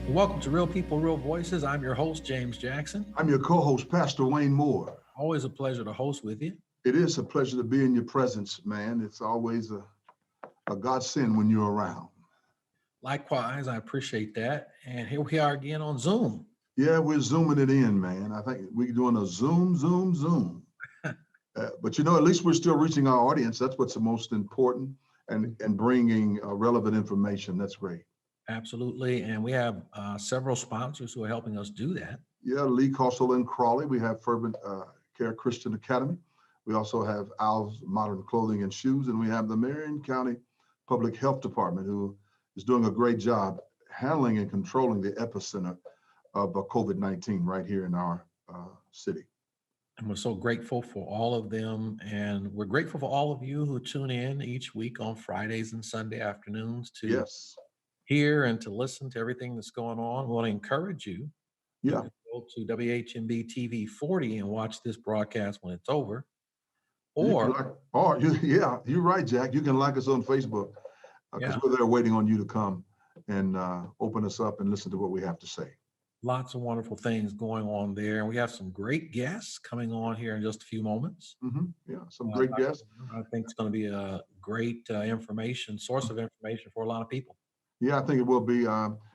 Welcome to Real People, Real Voices. I'm your host, James Jackson. I'm your co-host, Pastor Wayne Moore. Always a pleasure to host with you. It is a pleasure to be in your presence, man. It's always a godsend when you're around. Likewise, I appreciate that. And here we are again on Zoom. Yeah, we're zooming it in, man. I think we're doing a zoom. But at least we're still reaching our audience. That's what's the most important, and bringing relevant information. That's great. Absolutely. And we have several sponsors who are helping us do that. Yeah, Lee Coastal and Crawley. We have Fervent Care Christian Academy. We also have Al's Modern Clothing and Shoes, and we have the Marion County Public Health Department, who is doing a great job handling and controlling the epicenter of COVID-19 right here in our city. And we're so grateful for all of them. And we're grateful for all of you who tune in each week on Fridays and Sunday afternoons to Yes. hear and to listen to everything that's going on. We want to encourage you. You Yeah. can go to WHMB TV 40 and watch this broadcast when it's over. Or you're right, Jack. You can like us on Facebook because we're there waiting on you to come and open us up and listen to what we have to say. Lots of wonderful things going on there. And we have some great guests coming on here in just a few moments. Mm-hmm. Yeah, some great guests. I think it's going to be a great source of information for a lot of people. Yeah, I think it will be.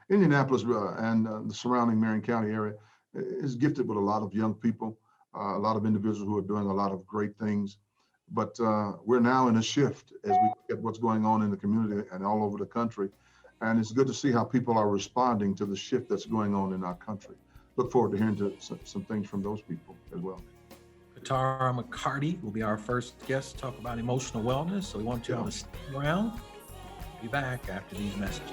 Indianapolis and the surrounding Marion County area is gifted with a lot of young people, a lot of individuals who are doing a lot of great things. But we're now in a shift as we look at what's going on in the community and all over the country. And it's good to see how people are responding to the shift that's going on in our country. Look forward to hearing some things from those people as well. Katara McCarty will be our first guest to talk about emotional wellness. So we want you all to stick around. We'll be back after these messages.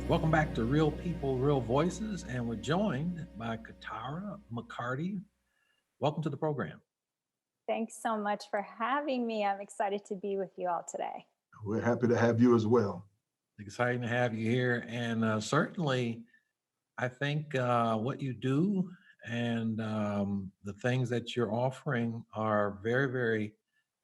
Welcome back to Real People, Real Voices, and we're joined by Katara McCarty. Welcome to the program. Thanks so much for having me. I'm excited to be with you all today. We're happy to have you as well. Exciting to have you here. And certainly, I think what you do and the things that you're offering are very, very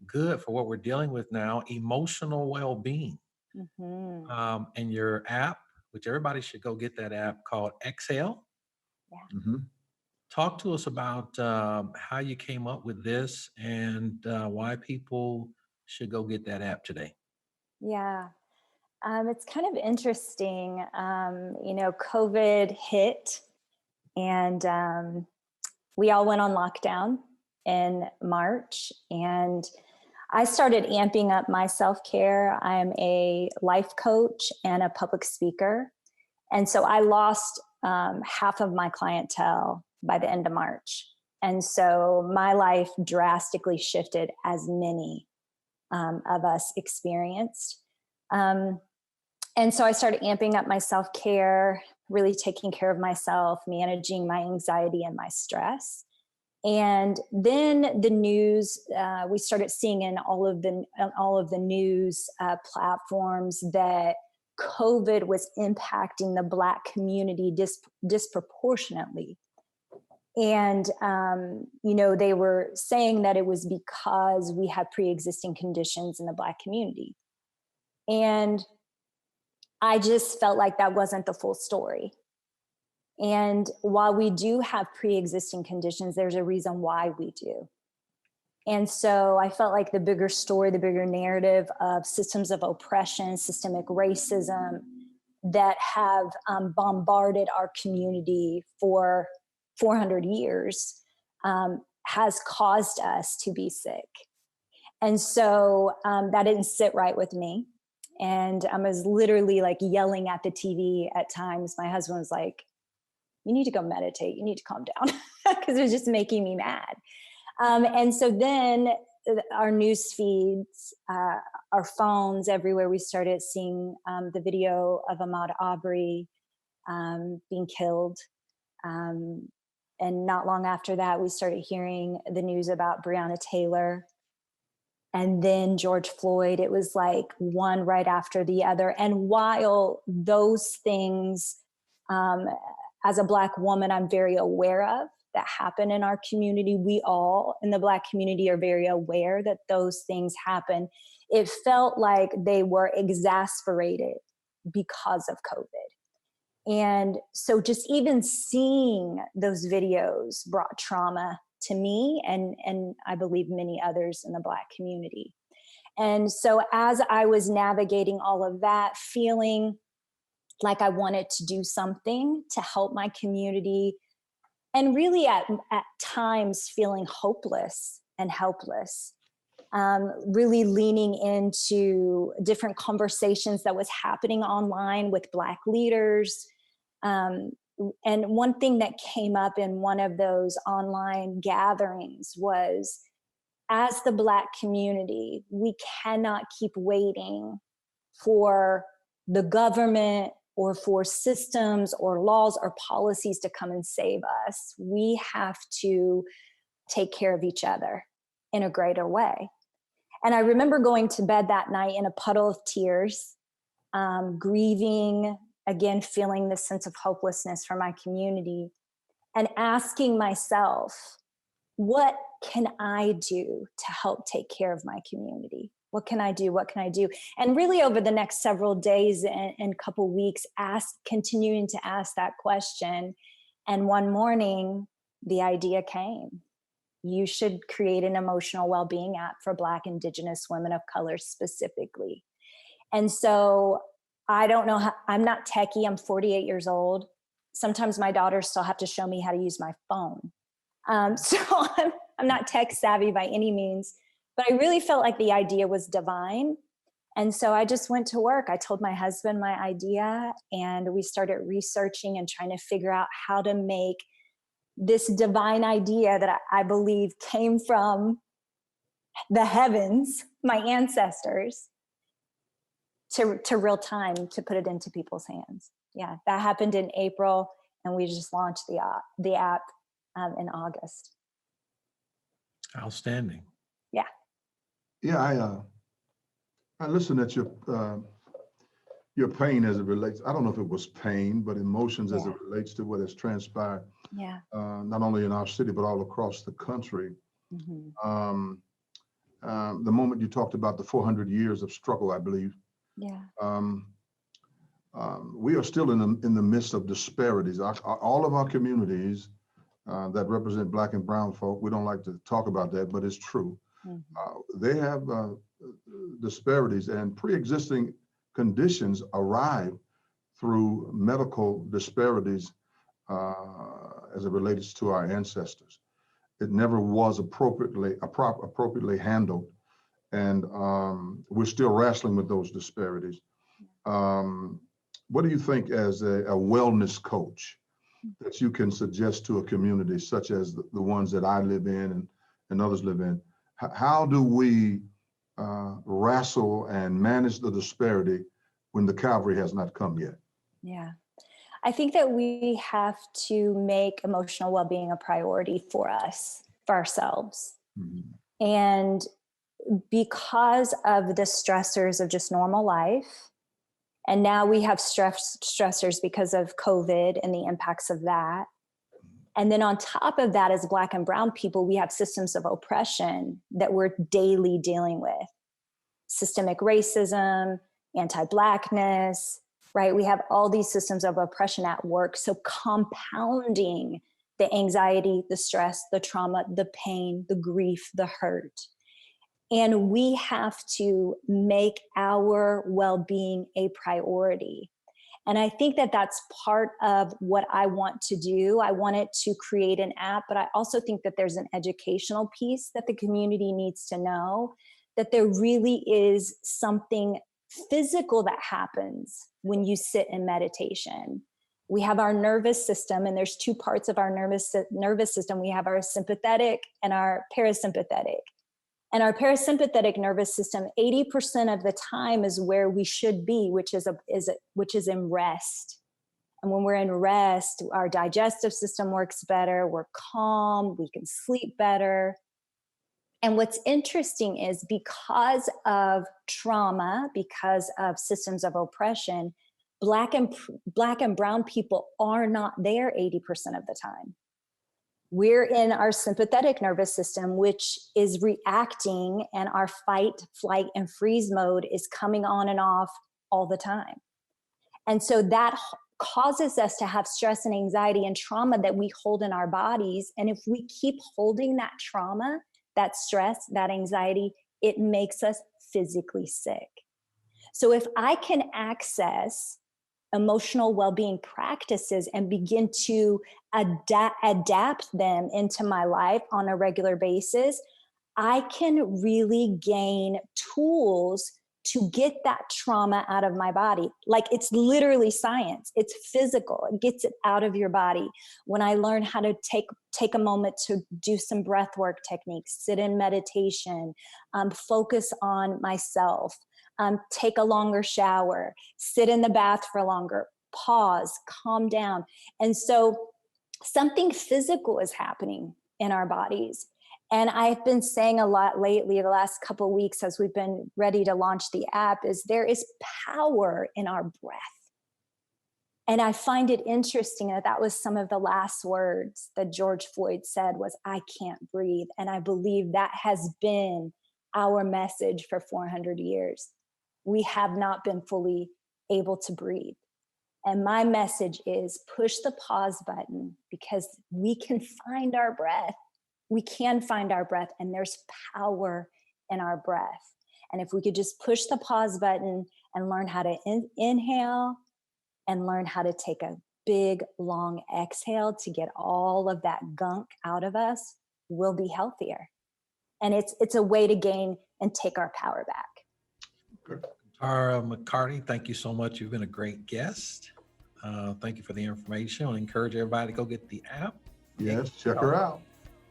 good for what we're dealing with now, emotional well-being. Mm-hmm. And your app, which everybody should go get that app called Exhale. Yeah. Mm-hmm. Talk to us about how you came up with this and why people should go get that app today. Yeah. It's kind of interesting. COVID hit and we all went on lockdown in March, and I started amping up my self-care. I'm a life coach and a public speaker. And so I lost half of my clientele by the end of March. And so my life drastically shifted, as many of us experienced. And so I started amping up my self-care, really taking care of myself, managing my anxiety and my stress. And then the news, we started seeing in all of the news platforms that COVID was impacting the Black community disproportionately. And, they were saying that it was because we had pre-existing conditions in the Black community. And I just felt like that wasn't the full story. And while we do have pre-existing conditions, there's a reason why we do. And so I felt like the bigger story, the bigger narrative of systems of oppression, systemic racism that have bombarded our community for 400 years has caused us to be sick. And so that didn't sit right with me. And I was literally like yelling at the TV at times. My husband was like, you need to go meditate. You need to calm down, because it was just making me mad. And so then our news feeds, our phones, everywhere, we started seeing the video of Ahmaud Arbery being killed. And not long after that, we started hearing the news about Breonna Taylor and then George Floyd. It was like one right after the other. And while those things, as a Black woman, I'm very aware of that happen in our community. We all in the Black community are very aware that those things happen. It felt like they were exasperated because of COVID. And so just even seeing those videos brought trauma to me and I believe many others in the Black community. And so as I was navigating all of that, feeling like I wanted to do something to help my community, and really at times feeling hopeless and helpless, really leaning into different conversations that was happening online with Black leaders. And one thing that came up in one of those online gatherings was, as the Black community, we cannot keep waiting for the government or for systems or laws or policies to come and save us. We have to take care of each other in a greater way. And I remember going to bed that night in a puddle of tears, grieving, again, feeling this sense of hopelessness for my community, and asking myself, what can I do to help take care of my community? What can I do? What can I do? And really over the next several days and couple weeks, continuing to ask that question. And one morning, the idea came. You should create an emotional well-being app for Black, Indigenous women of color specifically. And so I don't know how, I'm not techie, I'm 48 years old. Sometimes my daughters still have to show me how to use my phone. So I'm not tech savvy by any means, but I really felt like the idea was divine. And so I just went to work. I told my husband my idea, and we started researching and trying to figure out how to make this divine idea that I believe came from the heavens, my ancestors, to real time, to put it into people's hands. Yeah, that happened in April, and we just launched the app in August. Outstanding. Yeah. Yeah, I listened at your pain as it relates. I don't know if it was pain, but emotions as it relates to what has transpired. Yeah. Not only in our city, but all across the country. Mm-hmm. The moment you talked about the 400 years of struggle, I believe. Yeah. We are still in the midst of disparities. All of our communities that represent Black and brown folk, we don't like to talk about that, but it's true. Mm-hmm. They have disparities, and pre-existing conditions arrive through medical disparities as it relates to our ancestors. It never was appropriately handled, and we're still wrestling with those disparities. What do you think, as a wellness coach, that you can suggest to a community such as the ones that I live in and others live in? How do we wrestle and manage the disparity when the Calvary has not come yet? Yeah. I think that we have to make emotional well-being a priority for us, for ourselves. Mm-hmm. And because of the stressors of just normal life, and now we have stressors because of COVID and the impacts of that. And then on top of that, as Black and brown people, we have systems of oppression that we're daily dealing with. Systemic racism, anti-Blackness, right? We have all these systems of oppression at work. So compounding the anxiety, the stress, the trauma, the pain, the grief, the hurt. And we have to make our well-being a priority. And I think that that's part of what I want to do. I wanted to create an app, but I also think that there's an educational piece that the community needs to know, that there really is something physical that happens when you sit in meditation. We have our nervous system, and there's two parts of our nervous system. We have our sympathetic and our parasympathetic. And our parasympathetic nervous system, 80% of the time is where we should be, which is in rest. And when we're in rest, our digestive system works better, we're calm, we can sleep better. And what's interesting is because of trauma, because of systems of oppression, Black and brown people are not there 80% of the time. We're in our sympathetic nervous system, which is reacting, and our fight, flight, and freeze mode is coming on and off all the time. And so that causes us to have stress and anxiety and trauma that we hold in our bodies. And if we keep holding that trauma, that stress, that anxiety, it makes us physically sick. So if I can access emotional well-being practices and begin to adapt them into my life on a regular basis, I can really gain tools to get that trauma out of my body. Like, it's literally science. It's physical. It gets it out of your body. When I learn how to take a moment to do some breath work techniques, sit in meditation, focus on myself, take a longer shower, sit in the bath for longer, pause, calm down. And so something physical is happening in our bodies. And I've been saying a lot lately, the last couple of weeks, as we've been ready to launch the app, is there is power in our breath. And I find it interesting that that was some of the last words that George Floyd said was, "I can't breathe." And I believe that has been our message for 400 years. We have not been fully able to breathe. And my message is push the pause button, because we can find our breath. We can find our breath, and there's power in our breath. And if we could just push the pause button and learn how to inhale and learn how to take a big, long exhale to get all of that gunk out of us, we'll be healthier. And it's a way to gain and take our power back. Good. Tara McCarty, thank you so much. You've been a great guest. Thank you for the information. I encourage everybody to go get the app. Yes, check her out.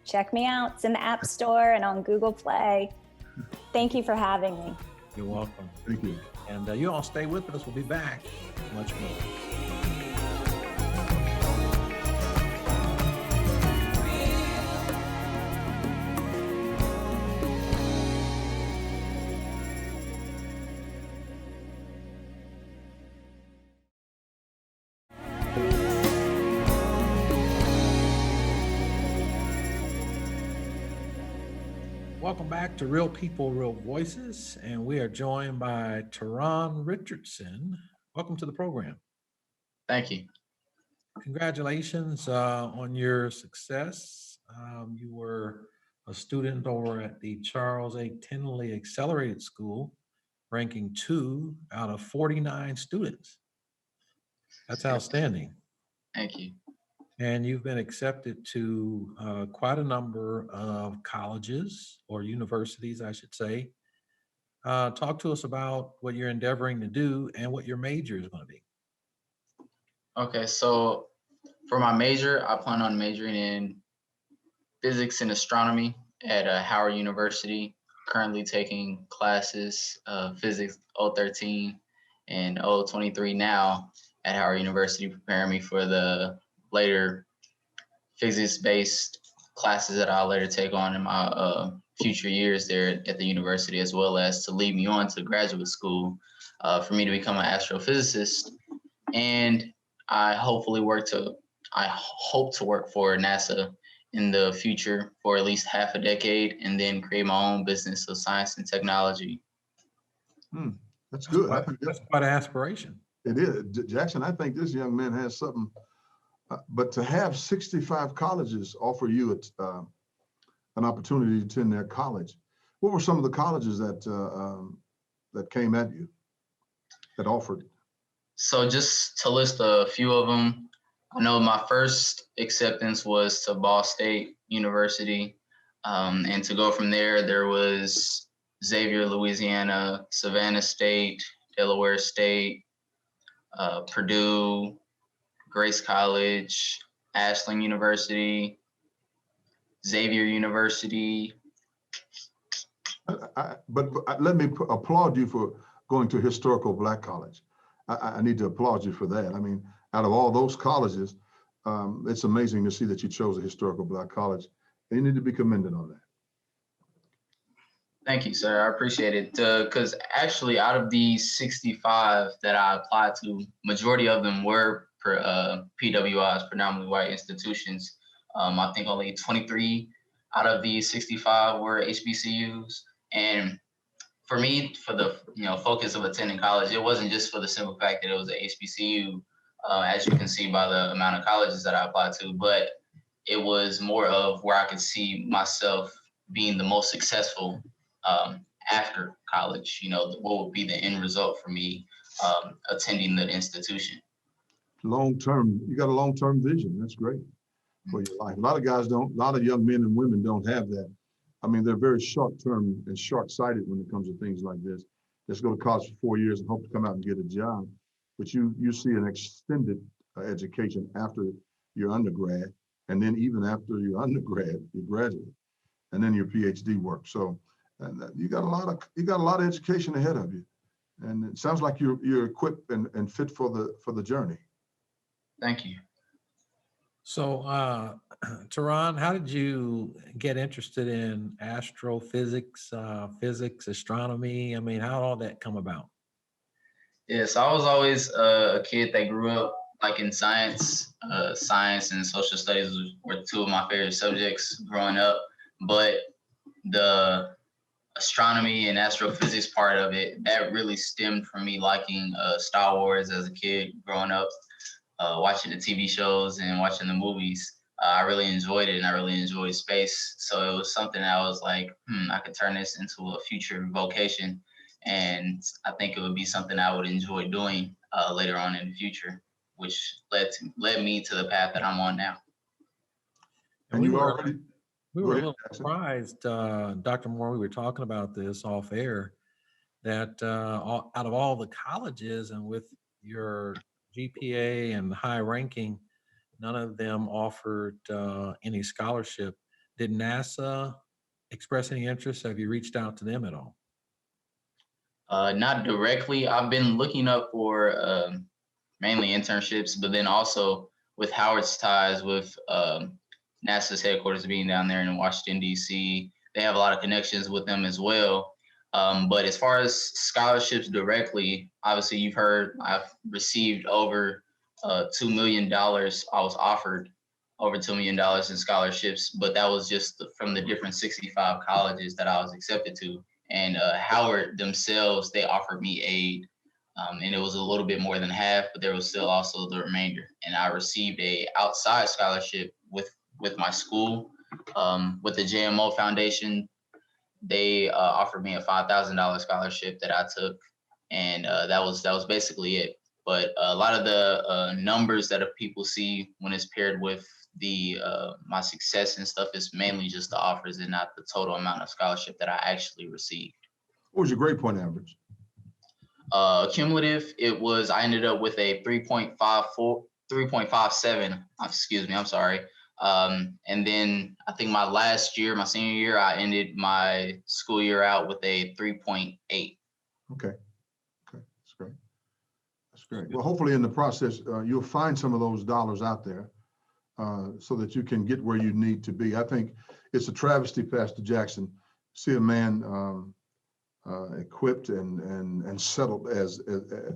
Check me out. It's in the App Store and on Google Play. Thank you for having me. You're welcome. Thank you. And you all stay with us. We'll be back. Much more. Welcome back to Real People, Real Voices, and we are joined by Teron Richardson. Welcome to the program. Thank you. Congratulations on your success. You were a student over at the Charles A. Tinley Accelerated School, ranking 2 out of 49 students. That's outstanding. Thank you. And you've been accepted to quite a number of colleges or universities, I should say. Talk to us about what you're endeavoring to do and what your major is going to be. Okay, so for my major, I plan on majoring in physics and astronomy at Howard University. Currently taking classes of physics 013 and 023 now at Howard University, preparing me for the later physics-based classes that I'll later take on in my future years there at the university, as well as to lead me on to graduate school for me to become an astrophysicist. And I hope to work for NASA in the future for at least half a decade, and then create my own business of science and technology. That's good. That's quite an aspiration. It is. Jackson, I think this young man has something, but to have 65 colleges offer you an opportunity to attend their college, what were some of the colleges that came at you, that offered? So just to list a few of them, I know my first acceptance was to Ball State University. And to go from there, there was Xavier, Louisiana, Savannah State, Delaware State, Purdue, Grace College, Ashland University, Xavier University. But let me applaud you for going to a historical Black college. I need to applaud you for that. I mean, out of all those colleges, it's amazing to see that you chose a historical Black college. And you need to be commended on that. Thank you, sir. I appreciate it. Because actually, out of the 65 that I applied to, majority of them were PWIs, predominantly white institutions. I think only 23 out of the 65 were HBCUs. And for me, for the focus of attending college, it wasn't just for the simple fact that it was a HBCU, as you can see by the amount of colleges that I applied to, but it was more of where I could see myself being the most successful after college. What would be the end result for me attending the institution. Long-term, you got a long-term vision. That's great for your life. A lot of guys don't, a lot of young men and women don't have that. I mean, they're very short-term and short-sighted when it comes to things like this. Let's go to college for 4 years and hope to come out and get a job. But you see an extended education after your undergrad, and then even after your undergrad, you graduate, and then your PhD work. So you got a lot of education ahead of you, and it sounds like you're equipped and fit for the journey. Thank you. So, Teron, how did you get interested in astrophysics, physics, astronomy? I mean, how did all that come about? Yes, I was always a kid that grew up like in science. Science and social studies were two of my favorite subjects growing up, but the astronomy and astrophysics part of it, that really stemmed from me liking Star Wars as a kid growing up, watching the TV shows and watching the movies. I really enjoyed it, and I really enjoyed space. So it was something that I was like, I could turn this into a future vocation. And I think it would be something I would enjoy doing later on in the future, which led me to the path that I'm on now. And we were a little Jackson. surprised, Dr. Moore, we were talking about this off air, that out of all the colleges and with your GPA and high ranking, none of them offered any scholarship. Did NASA express any interest? Have you reached out to them at all? Not directly. I've been looking up for mainly internships, but then also with Howard's ties with NASA's headquarters being down there in Washington, D.C., they have a lot of connections with them as well. But as far as scholarships directly, obviously you've heard I've received over $2 million. I was offered over $2 million in scholarships, but that was just from the different 65 colleges that I was accepted to. And Howard themselves, they offered me aid, and it was a little bit more than half, but there was still also the remainder. And I received a outside scholarship with my school, with the JMO Foundation. They offered me a $5,000 scholarship that I took, and that was basically it. But a lot of the numbers that people see when it's paired with the my success and stuff is mainly just the offers and not the total amount of scholarship that I actually received. What was your grade point average? Cumulative, I ended up with a 3.57. Excuse me, I'm sorry. And then I think my senior year, I ended my school year out with a 3.8. Okay, that's great. That's great. Well, hopefully in the process, you'll find some of those dollars out there so that you can get where you need to be. I think it's a travesty, Pastor Jackson, see a man equipped and settled as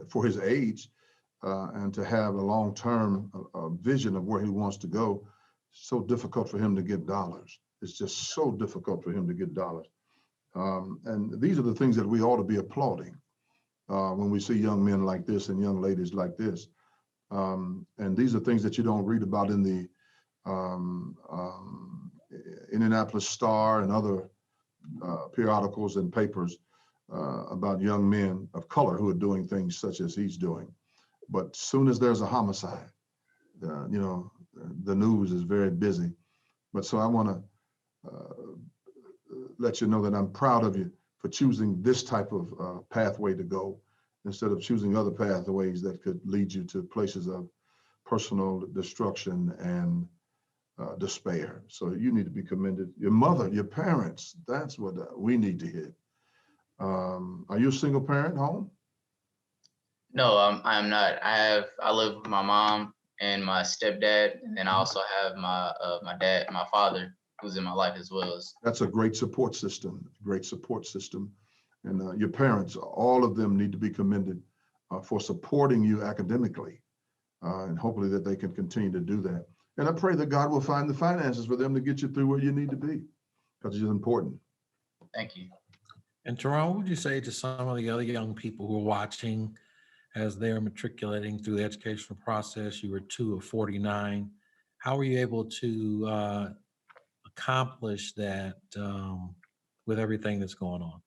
for his age, and to have a long-term vision of where he wants to go. So difficult for him to get dollars. It's just so difficult for him to get dollars. And these are the things that we ought to be applauding when we see young men like this and young ladies like this. And these are things that you don't read about in the Indianapolis Star and other periodicals and papers about young men of color who are doing things such as he's doing. But soon as there's a homicide, the news is very busy. But so I want to let you know that I'm proud of you for choosing this type of pathway to go instead of choosing other pathways that could lead you to places of personal destruction and despair. So you need to be commended. Your mother, your parents, that's what we need to hear. Are you a single parent home? No, I'm not. I live with my mom and my stepdad, and then I also have my dad, my father, who's in my life as well as. That's a great support system, great support system. And your parents, all of them need to be commended for supporting you academically. And hopefully that they can continue to do that. And I pray that God will find the finances for them to get you through where you need to be, because it's important. Thank you. And Teron, what would you say to some of the other young people who are watching as they're matriculating through the educational process? You were 2 of 49. How were you able to accomplish that with everything that's going on?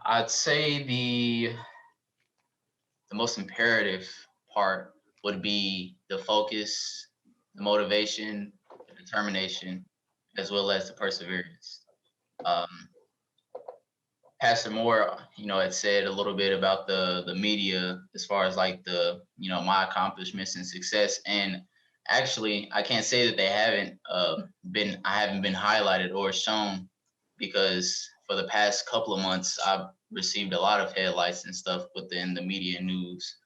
I'd say the most imperative part would be the focus, the motivation, the determination, as well as the perseverance. Um, Pastor Moore, had said a little bit about the media as far as like my accomplishments and success. And actually, I can't say that they haven't I haven't been highlighted or shown, because for the past couple of months, I've received a lot of headlights and stuff within the media news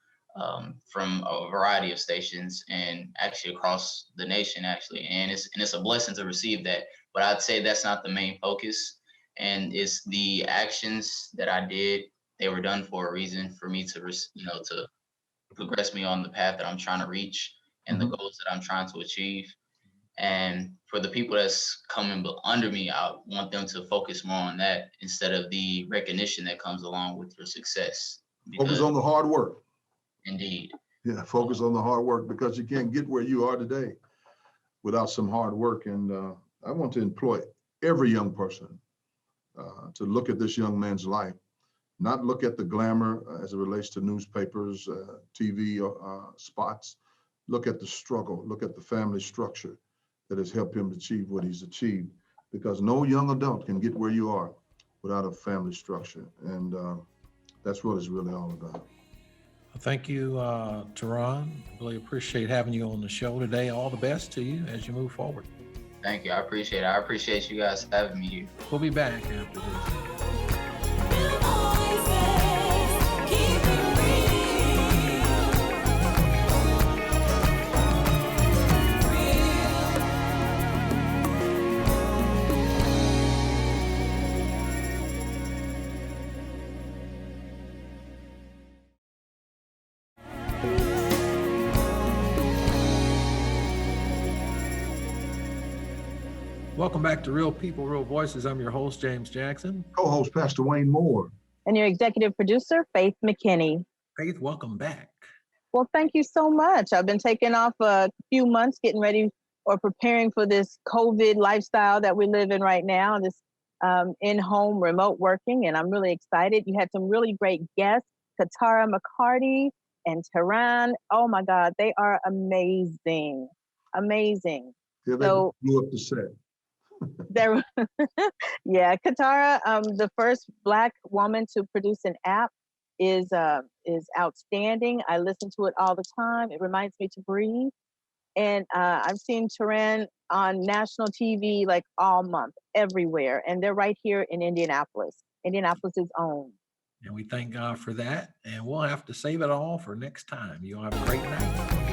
from a variety of stations and actually across the nation, actually. And it's a blessing to receive that. But I'd say that's not the main focus, and it's the actions that I did. They were done for a reason, for me to to progress me on the path that I'm trying to reach and the goals that I'm trying to achieve. And for the people that's coming under me, I want them to focus more on that instead of the recognition that comes along with your success. Focus on the hard work. Indeed. Yeah, focus on the hard work, because you can't get where you are today without some hard work. And I want to employ every young person to look at this young man's life, not look at the glamour as it relates to newspapers, TV spots. Look at the struggle, look at the family structure that has helped him achieve what he's achieved, because no young adult can get where you are without a family structure. And that's what it's really all about. Thank you, Teron. Really appreciate having you on the show today. All the best to you as you move forward. Thank you. I appreciate it. I appreciate you guys having me here. We'll be back after this. Welcome back to Real People, Real Voices. I'm your host, James Jackson. Co-host Pastor Wayne Moore. And your executive producer, Faith McKinney. Faith, welcome back. Well, thank you so much. I've been taking off a few months, getting ready or preparing for this COVID lifestyle that we live in right now, this in-home remote working, and I'm really excited. You had some really great guests, Katara McCarty and Teron. Oh my God, they are amazing, amazing. Yeah, they So- blew up the set. There, yeah, Katara, the first Black woman to produce an app, is outstanding. I listen to it all the time. It reminds me to breathe. And I've seen Teron on national TV like all month, everywhere, and they're right here in Indianapolis. Indianapolis's own. And we thank God for that. And we'll have to save it all for next time. You'll have a great night.